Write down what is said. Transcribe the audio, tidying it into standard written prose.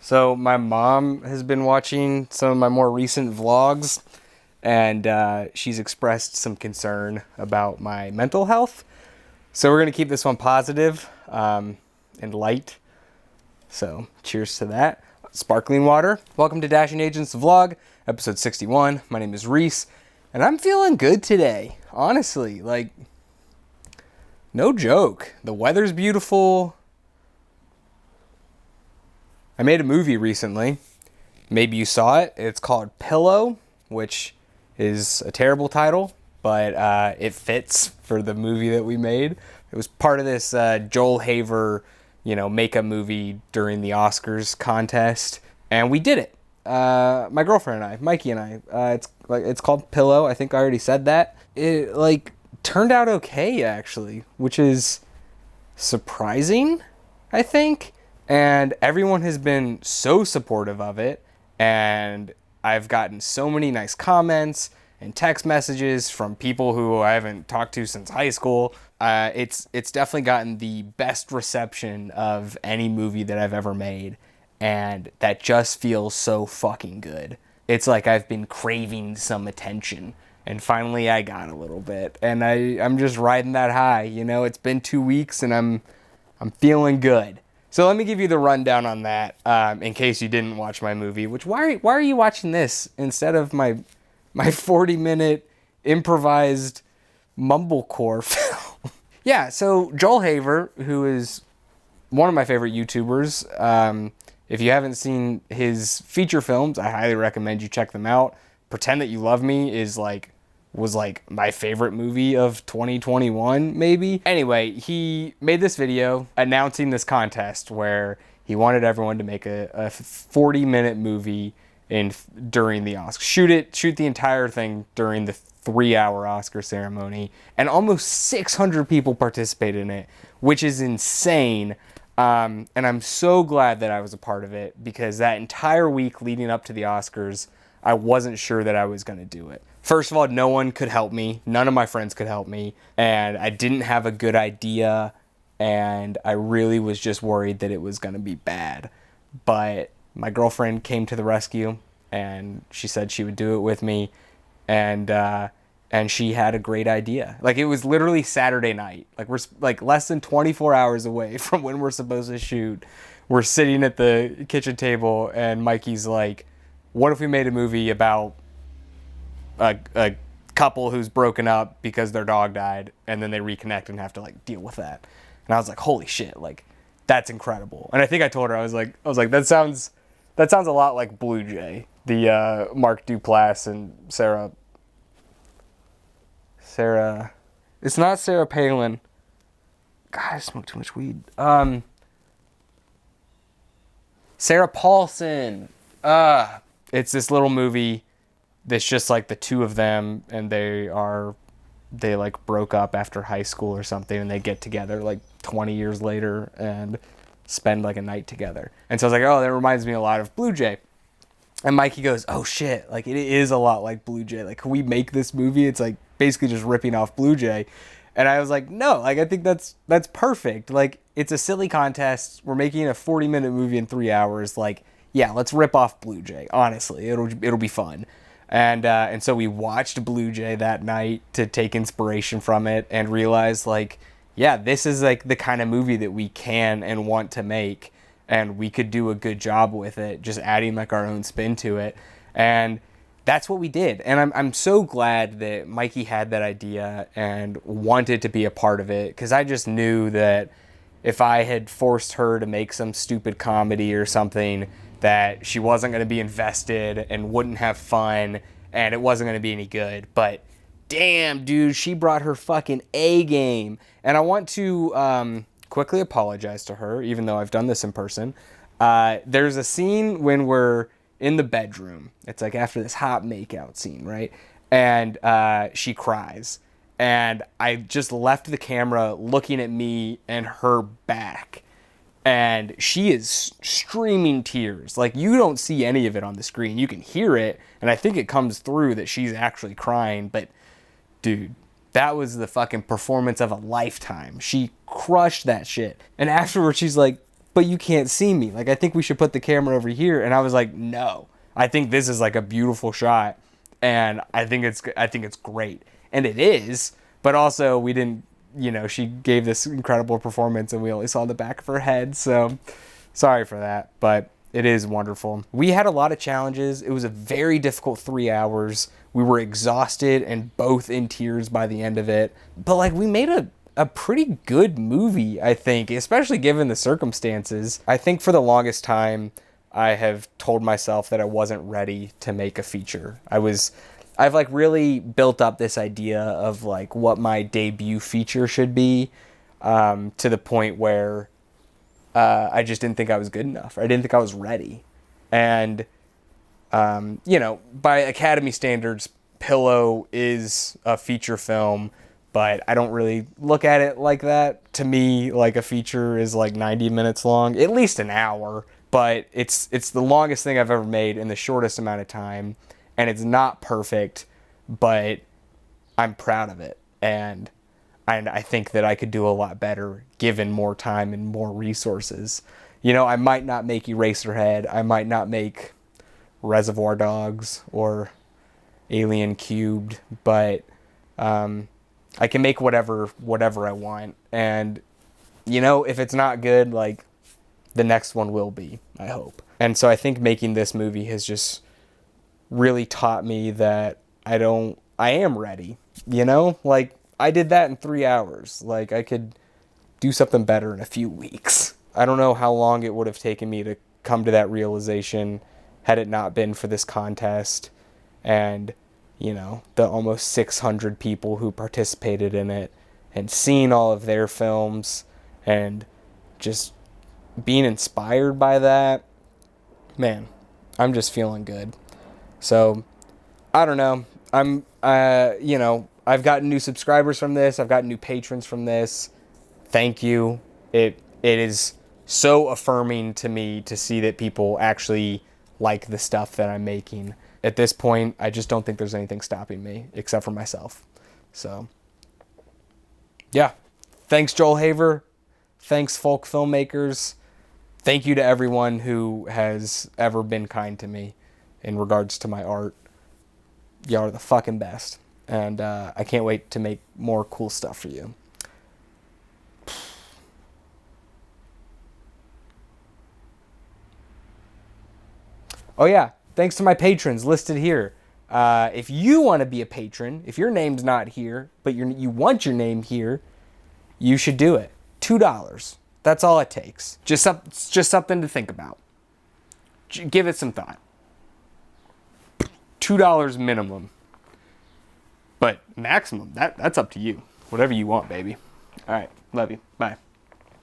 So my mom has been watching some of my more recent vlogs, and she's expressed some concern about my mental health. So we're gonna keep this one positive and light. So cheers to that. Sparkling water. Welcome to Dashing Agents Vlog, episode 61. My name is Reese, and I'm feeling good today. Honestly, like, no joke. The weather's beautiful. I made a movie recently. Maybe you saw it. It's called Pillow, which is a terrible title, but it fits for the movie that we made. It was part of this Joel Haver, make a movie during the Oscars contest, and we did it. My girlfriend and I, Mikey and I. It's called Pillow. I think I already said that. It turned out okay actually, which is surprising, I think. And everyone has been so supportive of it. And I've gotten so many nice comments and text messages from people who I haven't talked to since high school. It's definitely gotten the best reception of any movie that I've ever made. And that just feels so fucking good. It's like I've been craving some attention. And finally I got a little bit. And I'm just riding that high. It's been 2 weeks and I'm feeling good. So let me give you the rundown on that, in case you didn't watch my movie. Why are you watching this instead of my 40-minute improvised mumblecore film? Yeah, so Joel Haver, who is one of my favorite YouTubers, if you haven't seen his feature films, I highly recommend you check them out. Pretend That You Love Me was my favorite movie of 2021, maybe. Anyway, he made this video announcing this contest where he wanted everyone to make a 40-minute movie during the Oscars. Shoot the entire thing during the 3-hour Oscar ceremony, and almost 600 people participated in it, which is insane. And I'm so glad that I was a part of it, because that entire week leading up to the Oscars, I wasn't sure that I was going to do it. First of all, no one could help me. None of my friends could help me. And I didn't have a good idea. And I really was just worried that it was going to be bad. But my girlfriend came to the rescue, and she said she would do it with me. And she had a great idea. It was literally Saturday night. We're less than 24 hours away from when we're supposed to shoot. We're sitting at the kitchen table, and Mikey's like, what if we made a movie about a couple who's broken up because their dog died, and then they reconnect and have to deal with that? And I was like, holy shit, that's incredible. And I think I told her, I was like, that sounds a lot like Blue Jay, the Mark Duplass and Sarah. It's not Sarah Palin. God, I smoke too much weed. Sarah Paulson. It's this little movie that's just the two of them, and they broke up after high school or something, and they get together 20 years later and spend a night together. And so I was like, oh, that reminds me a lot of Blue Jay. And Mikey goes, oh shit, it is a lot like Blue Jay. Can we make this movie? It's basically just ripping off Blue Jay. And I was like, no, I think that's perfect. It's a silly contest. We're making a 40-minute movie in 3 hours. Yeah, let's rip off Blue Jay. Honestly, it'll be fun. And so we watched Blue Jay that night to take inspiration from it, and realized yeah, this is the kind of movie that we can and want to make, and we could do a good job with it, just adding our own spin to it. And that's what we did. And I'm so glad that Mikey had that idea and wanted to be a part of it, because I just knew that if I had forced her to make some stupid comedy or something, that she wasn't going to be invested and wouldn't have fun, and it wasn't going to be any good. But damn, dude, she brought her fucking A game. And I want to quickly apologize to her, even though I've done this in person. There's a scene when we're in the bedroom. It's after this hot makeout scene, right? And she cries. And I just left the camera looking at me and her back. And she is streaming tears. You don't see any of it on the screen. You can hear it, and I think it comes through that she's actually crying. But, dude, that was the fucking performance of a lifetime. She crushed that shit. And afterwards, she's like, but you can't see me. Like, I think we should put the camera over here. And I was like, no, I think this is like a beautiful shot. And I think it's great. And it is, but also we didn't, she gave this incredible performance and we only saw the back of her head. So sorry for that, but it is wonderful. We had a lot of challenges. It was a very difficult 3 hours. We were exhausted and both in tears by the end of it. But like, we made a pretty good movie, I think, especially given the circumstances. I think for the longest time, I have told myself that I wasn't ready to make a feature. I've like really built up this idea of like what my debut feature should be, to the point where I just didn't think I was good enough. I didn't think I was ready. And, by Academy standards, Pillow is a feature film, but I don't really look at it like that. To me, like, a feature is like 90 minutes long, at least an hour, but it's the longest thing I've ever made in the shortest amount of time, and it's not perfect, but I'm proud of it. And I think that I could do a lot better given more time and more resources. I might not make Eraserhead. I might not make Reservoir Dogs or Alien Cubed, but I can make whatever I want. And, if it's not good, like, the next one will be, I hope. And so I think making this movie has just really taught me that I am ready, Like, I did that in 3 hours. Like, I could do something better in a few weeks. I don't know how long it would have taken me to come to that realization had it not been for this contest and, the almost 600 people who participated in it and seeing all of their films and just being inspired by that. Man, I'm just feeling good. So, I don't know. I've gotten new subscribers from this. I've gotten new patrons from this. Thank you. It is so affirming to me to see that people actually like the stuff that I'm making. At this point, I just don't think there's anything stopping me except for myself. So, yeah. Thanks, Joel Haver. Thanks, Folk Filmmakers. Thank you to everyone who has ever been kind to me in regards to my art. Y'all are the fucking best. And I can't wait to make more cool stuff for you. Oh yeah, thanks to my patrons listed here. If you want to be a patron, if your name's not here, but you want your name here, you should do it. $2. That's all it takes. Just something to think about. Give it some thought. $2 minimum. But maximum, that's up to you. Whatever you want, baby. All right, love you. Bye.